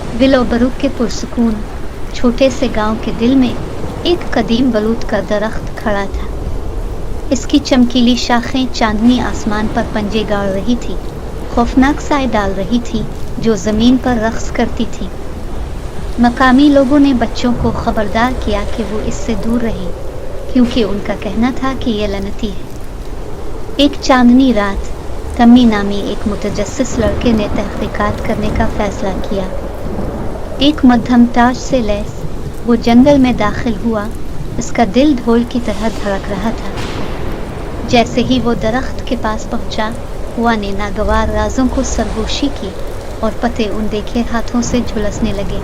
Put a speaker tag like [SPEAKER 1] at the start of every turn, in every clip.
[SPEAKER 1] Willow बरूक के पुरसुकून छोटे से गांव के दिल में एक कदीम बलूत का दरख्त खड़ा था। इसकी चमकीली शाखें चांदनी आसमान पर पंजे गाड़ रही थी, खौफनाक साए डाल रही थी जो जमीन पर रक्स करती थी। मकामी लोगों ने बच्चों को खबरदार किया कि वो इससे दूर रहें, क्योंकि उनका कहना था कि ये लनती है। एक चांदनी रात तम्मी नामी एक मुतजस्सिस लड़के ने तहकीकात करने का फैसला किया। एक मध्यम ताज से लैस वो जंगल में दाखिल हुआ। उसका दिल ढोल की तरह धड़क रहा था। जैसे ही वो दरख्त के पास पहुंचा, हुआ ने नागवार राजों को सरगोशी की और पते अनदेखे हाथों से झुलसने लगे।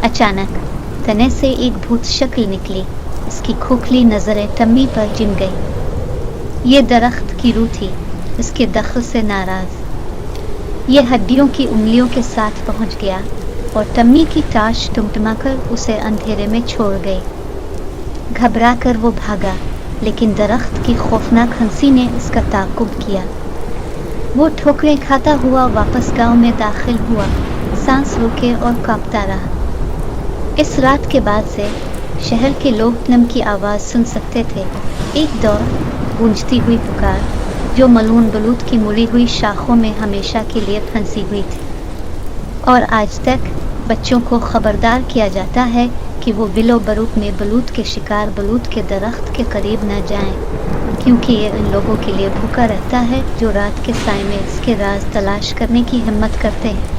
[SPEAKER 1] अचानक तने से एक भूत शक्ल निकली। इसकी खोखली नजरें टम्मी पर जिम गई। ये दरख्त की रूह थी, इसके दखल से नाराज। ये हड्डियों की उंगलियों के साथ पहुंच गया और टम्मी की ताश टुमटुमाकर उसे अंधेरे में छोड़ गई। घबरा कर वो भागा, लेकिन दरख्त की खौफनाक हंसी ने इसका ताक़ुब किया। वो ठोकरें खाता हुआ वापस गांव में दाखिल हुआ, सांस रोके और कांपता रहा। इस रात के बाद से शहर के लोग नम की आवाज़ सुन सकते थे, एक दौर गूंजती हुई पुकार जो मलून बलूत की मुड़ी हुई शाखों में हमेशा के लिए फंसी हुई थी। और आज तक बच्चों को खबरदार किया जाता है कि वो विलो बरूक में बलूत के शिकार बलूत के दरख्त के करीब न जाएं, क्योंकि ये उन लोगों के लिए भूखा रहता है जो रात के साए में इसके राज तलाश करने की हिम्मत करते हैं।